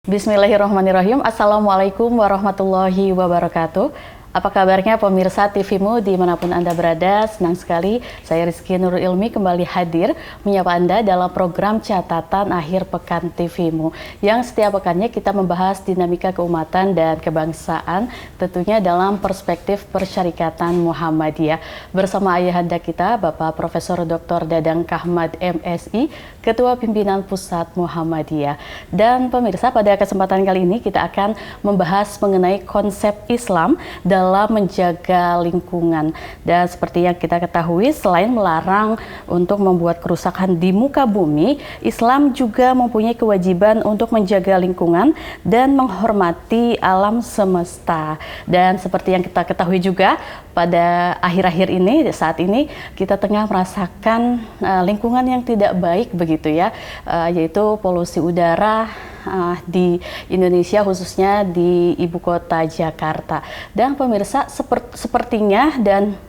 Bismillahirrahmanirrahim. Assalamualaikum warahmatullahi wabarakatuh. Apa kabarnya pemirsa TVMU dimanapun Anda berada? Senang sekali saya Rizky Nurul Ilmi kembali hadir menyapa Anda dalam program Catatan Akhir Pekan TVMU yang setiap pekannya kita membahas dinamika keumatan dan kebangsaan tentunya dalam perspektif Persyarikatan Muhammadiyah bersama ayahanda kita Bapak Profesor Dr. Dadang Kahmad MSI, Ketua Pimpinan Pusat Muhammadiyah. Dan pemirsa, pada kesempatan kali ini kita akan membahas mengenai konsep Islam dalam menjaga lingkungan. Dan seperti yang kita ketahui, selain melarang untuk membuat kerusakan di muka bumi, Islam juga mempunyai kewajiban untuk menjaga lingkungan dan menghormati alam semesta. Dan seperti yang kita ketahui juga, pada akhir-akhir ini, saat ini kita tengah merasakan lingkungan yang tidak baik begitu ya, yaitu polusi udara di Indonesia, khususnya di ibu kota Jakarta. Dan pemirsa, sepertinya dan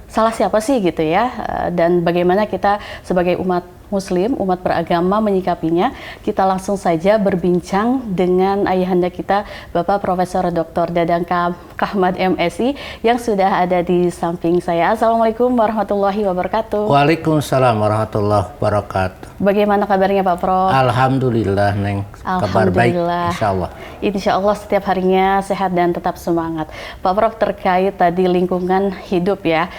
salah siapa sih gitu ya, dan bagaimana kita sebagai umat Muslim, umat beragama menyikapinya. Kita langsung saja berbincang dengan ayahanda kita Bapak Profesor Dr. Dadang Kahmad MSI yang sudah ada di samping saya. Assalamualaikum warahmatullahi wabarakatuh. Waalaikumsalam warahmatullahi wabarakatuh. Bagaimana kabarnya Pak Prof? Alhamdulillah Neng, kabar baik insyaallah. Insyaallah setiap harinya sehat dan tetap semangat. Pak Prof, terkait tadi lingkungan hidup ya,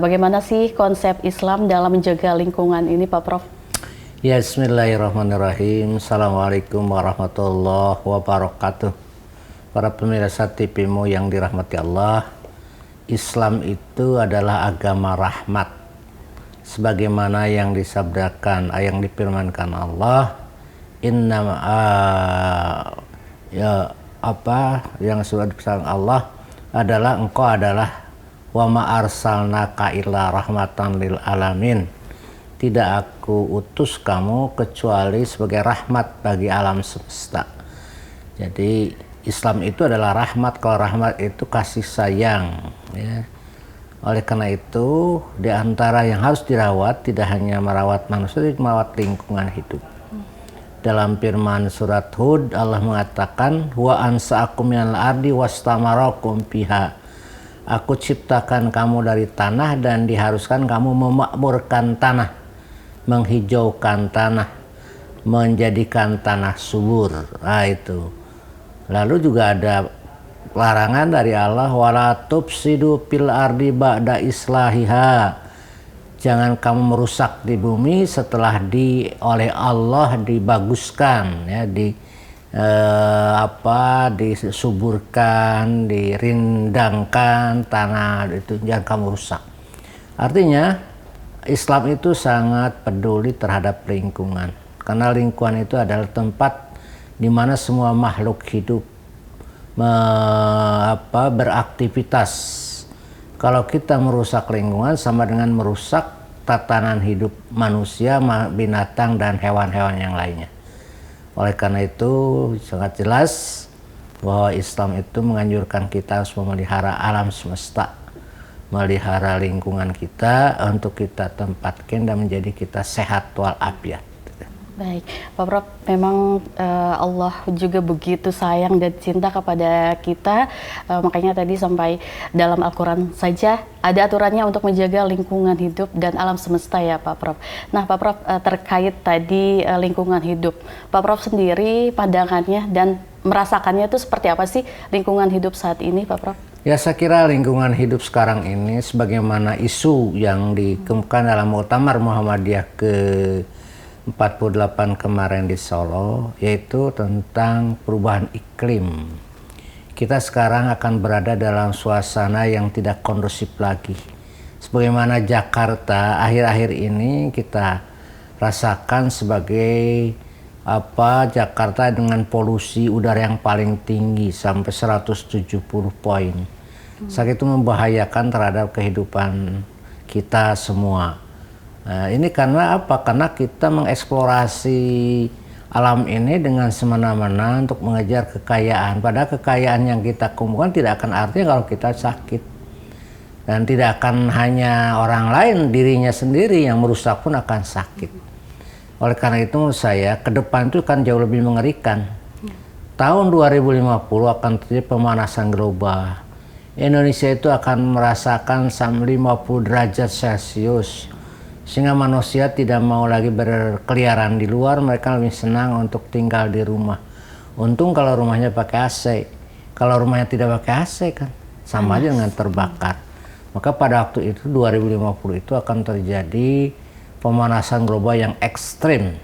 bagaimana sih konsep Islam dalam menjaga lingkungan ini Pak Prof? Ya, bismillahirrahmanirrahim. Assalamualaikum warahmatullahi wabarakatuh. Para pemirsa TVMU yang dirahmati Allah, Islam itu adalah agama rahmat. Sebagaimana yang disabdakan, yang difirmankan Allah, yang sudah disabdakan Allah adalah engkau adalah wa ma arsalnaka illa rahmatan lil alamin. Tidak aku utus kamu kecuali sebagai rahmat bagi alam semesta. Jadi Islam itu adalah rahmat. Kalau rahmat itu kasih sayang ya. Oleh karena itu di antara yang harus dirawat tidak hanya merawat manusia, tapi merawat lingkungan hidup. Dalam firman surat Hud Allah mengatakan wa ansa'akum minal ardi wastamarakum fiha. Aku ciptakan kamu dari tanah dan diharuskan kamu memakmurkan tanah, menghijaukan tanah, menjadikan tanah subur. Nah itu. Lalu juga ada larangan dari Allah, wala tufsidu fil ardi ba'da islahiha. Jangan kamu merusak di bumi setelah oleh Allah dibaguskan ya, disuburkan, dirindangkan tanah itu, jangan kamu rusak. Artinya Islam itu sangat peduli terhadap lingkungan, karena lingkungan itu adalah tempat di mana semua makhluk hidup beraktivitas. Kalau kita merusak lingkungan sama dengan merusak tatanan hidup manusia, binatang dan hewan-hewan yang lainnya. Oleh karena itu sangat jelas bahwa Islam itu menganjurkan kita harus memelihara alam semesta, melihara lingkungan kita untuk kita tempatkan dan menjadi kita sehat walafiat. Baik, Pak Prof, memang Allah juga begitu sayang dan cinta kepada kita, makanya tadi sampai dalam Al-Quran saja ada aturannya untuk menjaga lingkungan hidup dan alam semesta ya Pak Prof. Nah Pak Prof, terkait tadi lingkungan hidup, Pak Prof sendiri pandangannya dan merasakannya itu seperti apa sih lingkungan hidup saat ini Pak Prof? Ya, saya kira lingkungan hidup sekarang ini sebagaimana isu yang dikemukakan dalam Muktamar Muhammadiyah ke 48 kemarin di Solo, yaitu tentang perubahan iklim. Kita sekarang akan berada dalam suasana yang tidak kondusif lagi. Sebagaimana Jakarta akhir-akhir ini kita rasakan sebagai Jakarta dengan polusi udara yang paling tinggi sampai 170 poin. Saat itu membahayakan terhadap kehidupan kita semua. Nah, ini karena apa? Karena kita mengeksplorasi alam ini dengan semena-mena untuk mengejar kekayaan. Padahal kekayaan yang kita kumpulkan tidak akan artinya kalau kita sakit. Dan tidak akan hanya orang lain, dirinya sendiri yang merusak pun akan sakit. Oleh karena itu menurut saya ke depan itu kan jauh lebih mengerikan. tahun 2050 akan terjadi pemanasan global. Indonesia itu akan merasakan 50 derajat Celcius. Sehingga manusia tidak mau lagi berkeliaran di luar, mereka lebih senang untuk tinggal di rumah. Untung kalau rumahnya pakai AC. Kalau rumahnya tidak pakai AC kan sama aja dengan terbakar. Maka pada waktu itu 2050 itu akan terjadi pemanasan global yang ekstrim.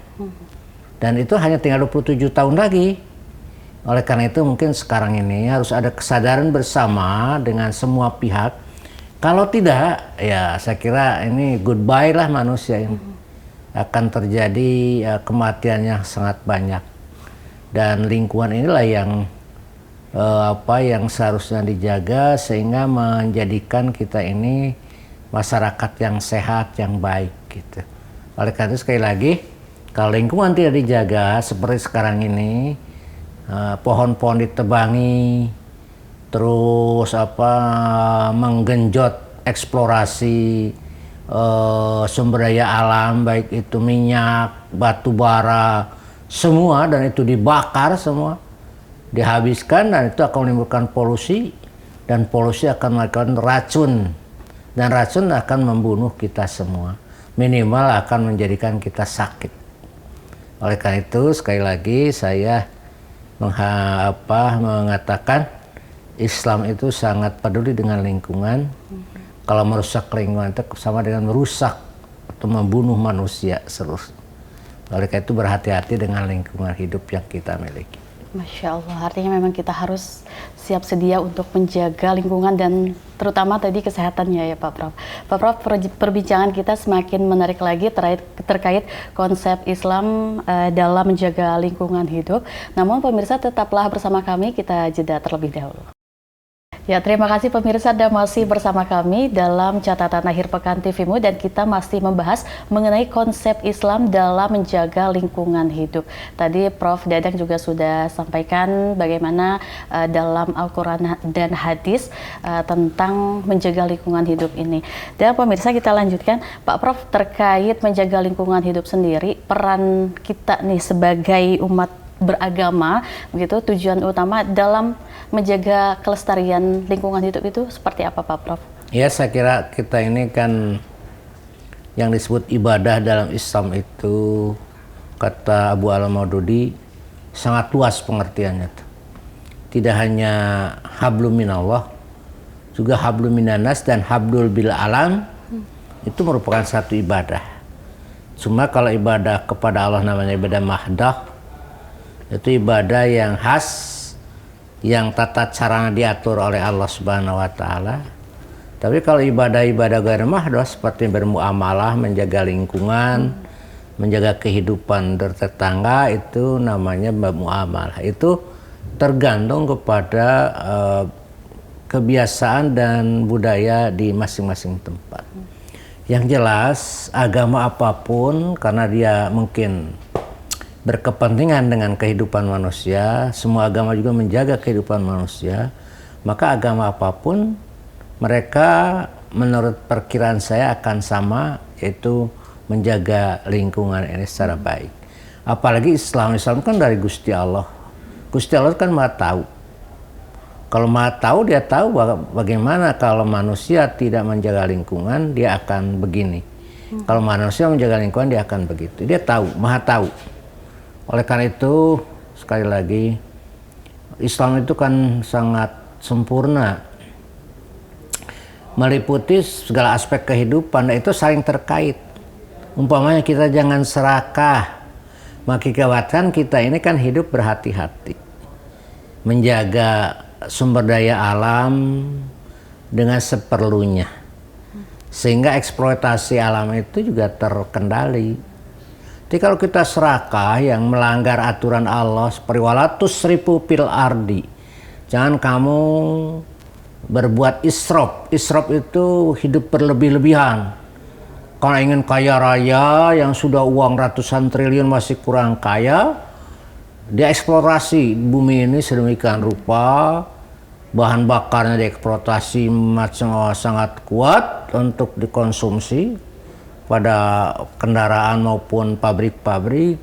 Dan itu hanya tinggal 27 tahun lagi. Oleh karena itu mungkin sekarang ini harus ada kesadaran bersama dengan semua pihak. Kalau tidak, ya saya kira ini goodbye lah manusia ini. Akan terjadi kematiannya sangat banyak. Dan lingkungan inilah yang yang seharusnya dijaga sehingga menjadikan kita ini masyarakat yang sehat, yang baik gitu. Oleh karena itu sekali lagi, kalau lingkungan tidak dijaga seperti sekarang ini, pohon-pohon ditebangi, terus menggenjot eksplorasi sumber daya alam, baik itu minyak, batu bara, semua, dan itu dibakar semua, dihabiskan, dan itu akan menimbulkan polusi, dan polusi akan melakukan racun, dan racun akan membunuh kita semua, minimal akan menjadikan kita sakit. Oleh karena itu sekali lagi saya mengatakan Islam itu sangat peduli dengan lingkungan. Kalau merusak lingkungan itu sama dengan merusak atau membunuh manusia seluruh. Oleh karena itu berhati-hati dengan lingkungan hidup yang kita miliki. Masya Allah, artinya memang kita harus siap sedia untuk menjaga lingkungan dan terutama tadi kesehatannya ya Pak Prof. Pak Prof, perbincangan kita semakin menarik lagi terkait konsep Islam dalam menjaga lingkungan hidup. Namun pemirsa tetaplah bersama kami, kita jeda terlebih dahulu. Ya, terima kasih pemirsa Anda masih bersama kami dalam catatan akhir pekan TVMU dan kita masih membahas mengenai konsep Islam dalam menjaga lingkungan hidup. Tadi Prof Dadang juga sudah sampaikan bagaimana dalam Al-Quran dan hadis tentang menjaga lingkungan hidup ini. Dan pemirsa kita lanjutkan, Pak Prof, terkait menjaga lingkungan hidup sendiri, peran kita nih sebagai umat beragama, begitu, tujuan utama dalam menjaga kelestarian lingkungan hidup itu seperti apa Pak Prof? Ya, saya kira kita ini kan yang disebut ibadah dalam Islam itu, kata Abu Al-Maududi, sangat luas pengertiannya. Tidak hanya hablum minallah, juga hablum minanas dan hablul bil alam, itu merupakan satu ibadah. Cuma kalau ibadah kepada Allah namanya ibadah mahdah, itu ibadah yang khas, yang tata caranya diatur oleh Allah Subhanahu wa Ta'ala. Tapi kalau ibadah-ibadah ghair mahdah seperti bermuamalah, menjaga lingkungan, menjaga kehidupan bertetangga, itu namanya bermuamalah. Itu tergantung kepada kebiasaan dan budaya di masing-masing tempat. Yang jelas agama apapun, karena dia mungkin berkepentingan dengan kehidupan manusia, semua agama juga menjaga kehidupan manusia, maka agama apapun mereka menurut perkiraan saya akan sama, yaitu menjaga lingkungan ini secara baik. Apalagi Islam kan dari Gusti Allah. Gusti Allah kan Maha Tahu. Kalau Maha Tahu, dia tahu bagaimana kalau manusia tidak menjaga lingkungan, dia akan begini. Kalau manusia menjaga lingkungan, dia akan begitu. Dia tahu, Maha Tahu. Oleh karena itu, sekali lagi, Islam itu kan sangat sempurna, meliputi segala aspek kehidupan, dan itu saling terkait. Umpamanya kita jangan serakah, mengakibatkan kita ini kan hidup berhati-hati, menjaga sumber daya alam dengan seperlunya, sehingga eksploitasi alam itu juga terkendali. Jadi kalau kita serakah yang melanggar aturan Allah seperti walatus ribu fil ardi, jangan kamu berbuat israf. Israf itu hidup berlebih-lebihan. Kalau ingin kaya raya yang sudah uang ratusan triliun masih kurang kaya, dia eksplorasi bumi ini sedemikian rupa, bahan bakarnya dieksploitasi macam sangat kuat untuk dikonsumsi pada kendaraan maupun pabrik-pabrik,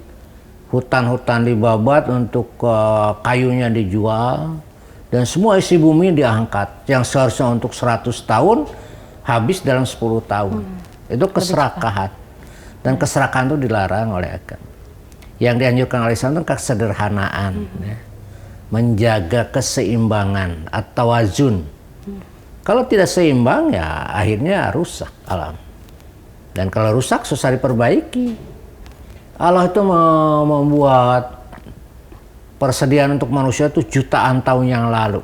hutan-hutan dibabat untuk kayunya dijual, dan semua isi bumi diangkat. Yang seharusnya untuk 100 tahun habis dalam 10 tahun. Itu keserakahan. Dan keserakahan itu dilarang oleh agama. Yang dianjurkan oleh Islam itu kesederhanaan, ya. Menjaga keseimbangan atau tawazun. Kalau tidak seimbang ya akhirnya rusak alam. Dan kalau rusak susah diperbaiki. Allah itu membuat persediaan untuk manusia itu jutaan tahun yang lalu.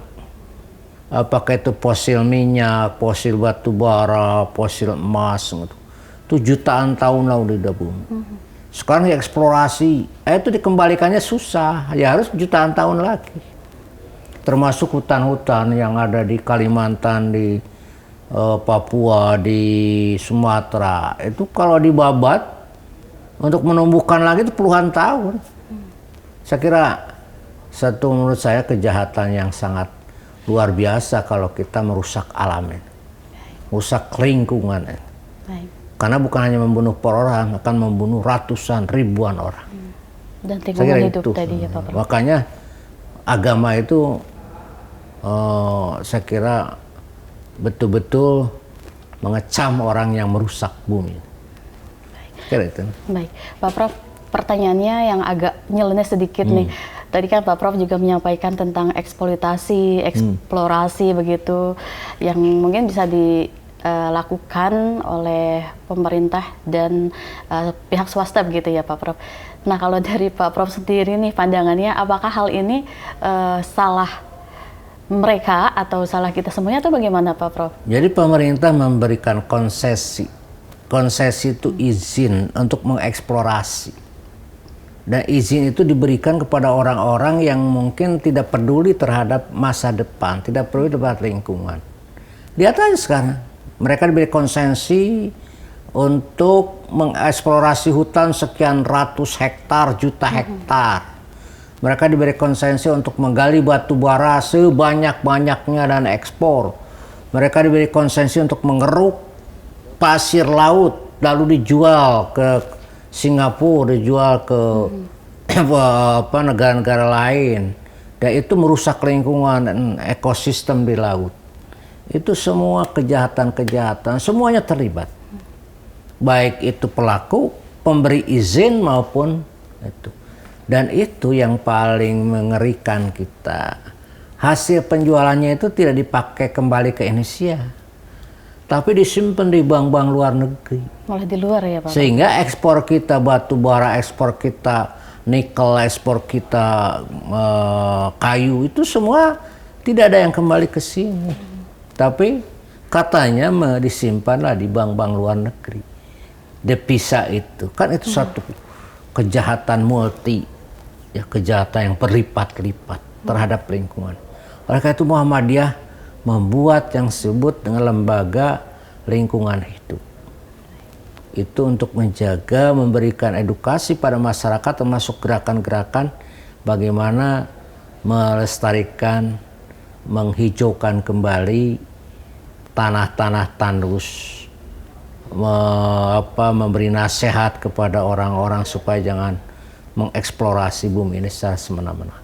Apakah itu fosil minyak, fosil batu bara, fosil emas, gitu. Itu jutaan tahun lalu di bumi. Sekarang eksplorasi, itu dikembalikannya susah, ya harus jutaan tahun lagi. Termasuk hutan-hutan yang ada di Kalimantan, di Papua, di Sumatera. Itu kalau dibabat, untuk menumbuhkan lagi itu puluhan tahun. Saya kira menurut saya kejahatan yang sangat luar biasa kalau kita merusak alam ini, merusak lingkungan ini. Karena bukan hanya membunuh per orang, akan membunuh ratusan, ribuan orang. Dan lingkungan hidup itu tadi ya Pak Prof. Makanya agama itu saya kira betul-betul mengecam orang yang merusak bumi. Kira itu. Baik, Pak Prof, pertanyaannya yang agak nyeleneh sedikit nih. Tadi kan Pak Prof juga menyampaikan tentang eksploitasi, eksplorasi begitu, yang mungkin bisa dilakukan oleh pemerintah dan pihak swasta begitu ya Pak Prof. Nah kalau dari Pak Prof sendiri nih pandangannya, apakah hal ini salah mereka atau salah kita semuanya atau bagaimana Pak Prof? Jadi pemerintah memberikan konsesi. Konsesi itu izin untuk mengeksplorasi. Dan izin itu diberikan kepada orang-orang yang mungkin tidak peduli terhadap masa depan, tidak peduli terhadap lingkungan. Lihat aja sekarang, mereka diberi konsesi untuk mengeksplorasi hutan sekian ratus hektar, juta hektar. Mereka diberi konsesi untuk menggali batu bara sebanyak-banyaknya dan ekspor. Mereka diberi konsesi untuk mengeruk pasir laut lalu dijual ke Singapura, dijual ke negara-negara lain, dan itu merusak lingkungan dan ekosistem di laut. Itu semua kejahatan-kejahatan, semuanya terlibat. Baik itu pelaku, pemberi izin maupun itu. Dan itu yang paling mengerikan kita. Hasil penjualannya itu tidak dipakai kembali ke Indonesia, tapi disimpan di bank-bank luar negeri. Malah di luar ya Pak? Sehingga ekspor kita batu bara, ekspor kita nikel, ekspor kita kayu, itu semua tidak ada yang kembali ke sini. Tapi katanya disimpanlah di bank-bank luar negeri. Devisa itu, kan itu satu kejahatan multi, ya kejahatan yang berlipat-lipat terhadap lingkungan. Oleh karena itu Muhammadiyah membuat yang disebut dengan lembaga lingkungan hidup. Itu untuk menjaga, memberikan edukasi pada masyarakat, termasuk gerakan-gerakan bagaimana melestarikan, menghijaukan kembali tanah-tanah tandus, memberi nasihat kepada orang-orang supaya jangan mengeksplorasi bumi ini secara semena-mena.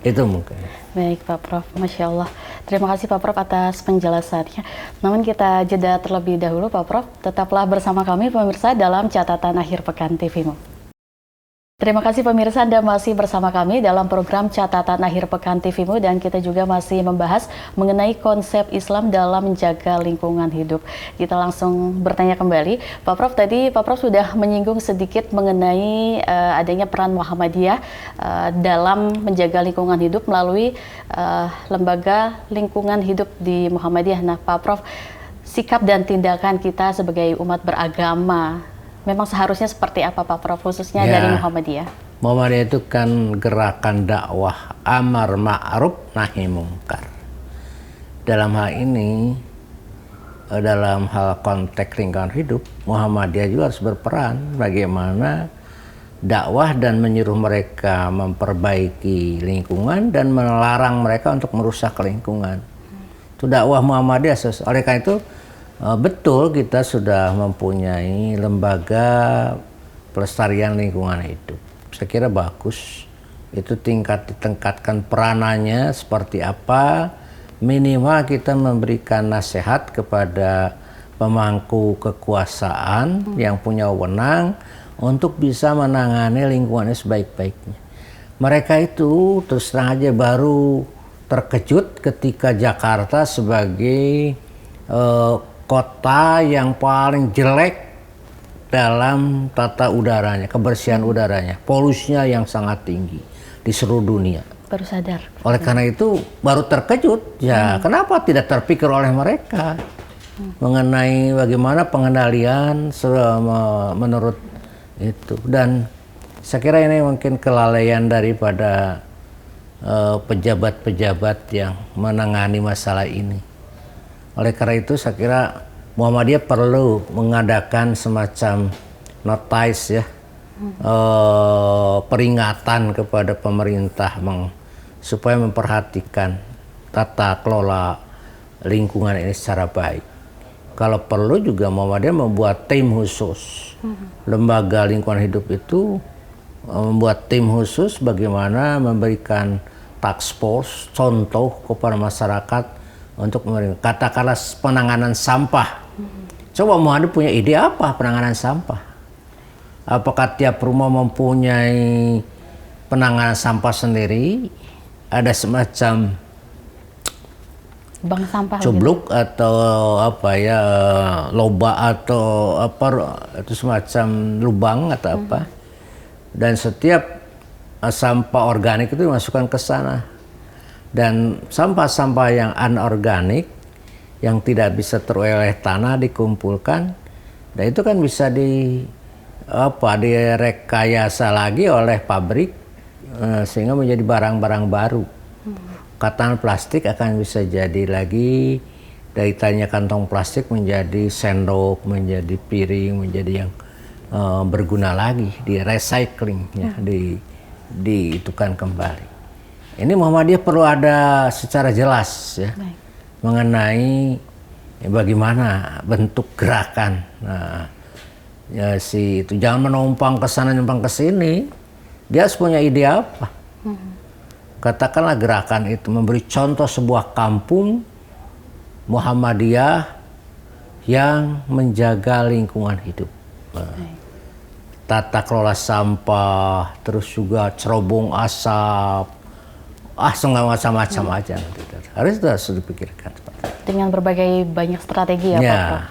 Itu mungkin. Baik Pak Prof, Masya Allah. Terima kasih Pak Prof atas penjelasannya. Namun kita jeda terlebih dahulu Pak Prof. Tetaplah bersama kami pemirsa dalam catatan akhir pekan TVMu. Terima kasih pemirsa, Anda masih bersama kami dalam program Catatan Akhir Pekan TVMu, dan kita juga masih membahas mengenai konsep Islam dalam menjaga lingkungan hidup. Kita langsung bertanya kembali, Pak Prof, tadi Pak Prof sudah menyinggung sedikit mengenai adanya peran Muhammadiyah dalam menjaga lingkungan hidup melalui lembaga lingkungan hidup di Muhammadiyah. Nah Pak Prof, sikap dan tindakan kita sebagai umat beragama memang seharusnya seperti apa Pak Prof, khususnya dari Muhammadiyah? Muhammadiyah itu kan gerakan dakwah amar ma'ruf nahi mungkar. Dalam hal ini, dalam hal konteks lingkungan hidup, Muhammadiyah juga harus berperan bagaimana dakwah dan menyuruh mereka memperbaiki lingkungan dan melarang mereka untuk merusak lingkungan. Itu dakwah Muhammadiyah. Oleh karena itu, betul kita sudah mempunyai lembaga pelestarian lingkungan hidup. saya kira bagus. Itu ditingkatkan peranannya seperti apa, minimal kita memberikan nasihat kepada pemangku kekuasaan yang punya wewenang untuk bisa menangani lingkungannya sebaik-baiknya. Mereka itu terus terang aja baru terkejut ketika Jakarta sebagai kota yang paling jelek dalam tata udaranya, kebersihan udaranya, polusinya yang sangat tinggi di seluruh dunia. Baru sadar. Oleh karena itu baru terkejut, ya kenapa tidak terpikir oleh mereka mengenai bagaimana pengendalian menurut itu. Dan saya kira ini mungkin kelalaian daripada pejabat-pejabat yang menangani masalah ini. Oleh karena itu saya kira Muhammadiyah perlu mengadakan semacam notice ya, peringatan kepada pemerintah supaya memperhatikan tata kelola lingkungan ini secara baik. Kalau perlu juga Muhammadiyah membuat tim khusus. Lembaga lingkungan hidup itu membuat tim khusus bagaimana memberikan task force, contoh kepada masyarakat untuk katakanlah penanganan sampah. Coba Muhammadiyah punya ide apa penanganan sampah? Apakah tiap rumah mempunyai penanganan sampah sendiri? Ada semacam bank sampah cubluk gitu, atau apa ya, loba atau apa itu semacam lubang atau apa? Dan setiap sampah organik itu dimasukkan ke sana. Dan sampah-sampah yang anorganik yang tidak bisa teroleh tanah dikumpulkan, dan itu kan bisa direkayasa lagi oleh pabrik sehingga menjadi barang-barang baru. Katakan plastik akan bisa jadi lagi dari tadinya kantong plastik menjadi sendok, menjadi piring, menjadi yang berguna lagi, di recycling ya, diitukan kembali. Ini Muhammadiyah perlu ada secara jelas ya. Baik. Mengenai bagaimana bentuk gerakan. Nah, ya itu jangan menumpang ke sana numpang ke sini. Dia harus punya ide apa? Katakanlah gerakan itu memberi contoh sebuah kampung Muhammadiyah yang menjaga lingkungan hidup. Tata kelola sampah, terus juga cerobong asap, macam-macam aja. Harus dipikirkan. Dengan berbagai banyak strategi ya, Pak Prof.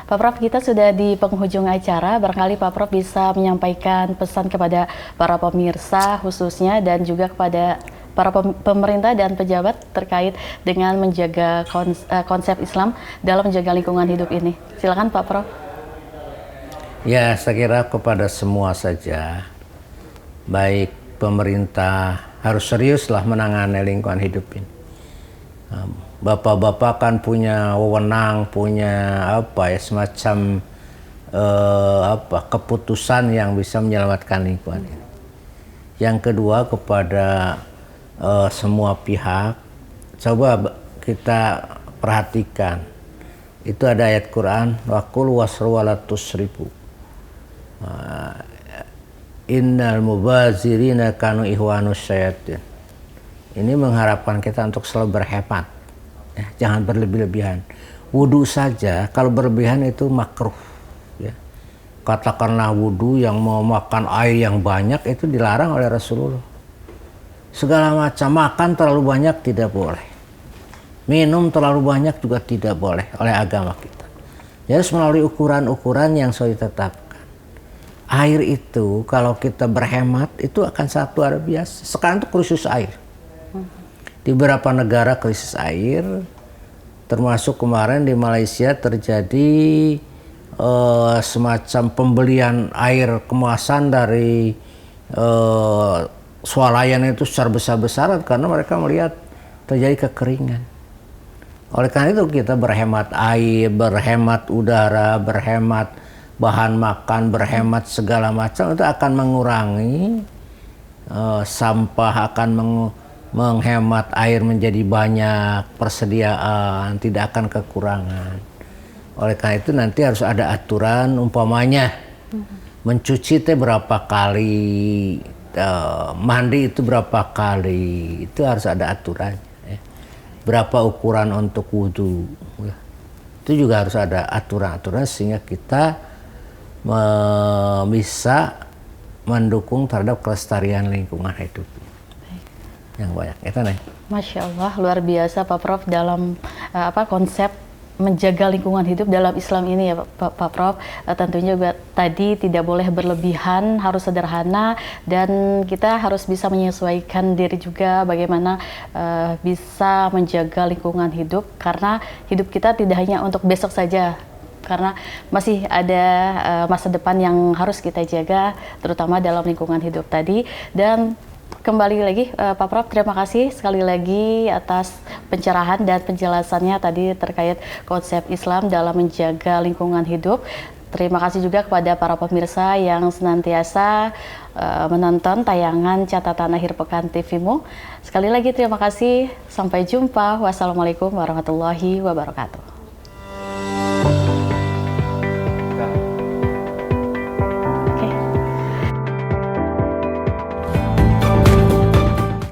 Pak Prof, kita sudah di penghujung acara. Barangkali Pak Prof bisa menyampaikan pesan kepada para pemirsa khususnya dan juga kepada para pemerintah dan pejabat terkait dengan menjaga konsep Islam dalam menjaga lingkungan hidup ini. Silakan Pak Prof. Ya, saya kira kepada semua saja, baik pemerintah harus seriuslah menangani lingkungan hidup ini. Bapak-bapak kan punya wewenang, punya semacam keputusan yang bisa menyelamatkan lingkungan ini. Yang kedua, kepada semua pihak, coba kita perhatikan. Itu ada ayat Quran, wa qul wasru wa la tusrifu. Innal mubazirina kanu ihwanus syayatin. Ini mengharapkan kita untuk selalu berhemat, ya, jangan berlebih-lebihan. Wudhu saja kalau berlebihan itu makruh, ya. Katakanlah wudhu yang mau makan air yang banyak itu dilarang oleh Rasulullah. Segala macam makan terlalu banyak tidak boleh, minum terlalu banyak juga tidak boleh oleh agama kita. Jadi harus melalui ukuran-ukuran yang sudah ditetapkan. Air itu kalau kita berhemat itu akan sangat luar biasa. Sekarang itu krisis air. Di beberapa negara krisis air, termasuk kemarin di Malaysia terjadi semacam pembelian air kemasan dari swalayan itu secara besar-besaran karena mereka melihat terjadi kekeringan. Oleh karena itu kita berhemat air, berhemat udara, berhemat bahan makan, berhemat segala macam, itu akan mengurangi sampah, akan menghemat air menjadi banyak, persediaan tidak akan kekurangan. Oleh karena itu nanti harus ada aturan, umpamanya mencuci teh berapa kali, mandi itu berapa kali, itu harus ada aturan. Berapa ukuran untuk wudhu, itu juga harus ada aturan-aturan sehingga kita bisa mendukung terhadap kelestarian lingkungan hidup yang banyak. Itu nih. Masya Allah, luar biasa Pak Prof dalam konsep menjaga lingkungan hidup dalam Islam ini ya Pak Prof. Tentunya juga tadi tidak boleh berlebihan, harus sederhana, dan kita harus bisa menyesuaikan diri juga bagaimana bisa menjaga lingkungan hidup, karena hidup kita tidak hanya untuk besok saja, karena masih ada masa depan yang harus kita jaga, terutama dalam lingkungan hidup tadi. Dan kembali lagi Pak Prof, terima kasih sekali lagi atas pencerahan dan penjelasannya tadi terkait konsep Islam dalam menjaga lingkungan hidup. Terima kasih juga kepada para pemirsa yang senantiasa menonton tayangan Catatan Akhir Pekan TVMu. Sekali lagi terima kasih, sampai jumpa. Wassalamualaikum warahmatullahi wabarakatuh.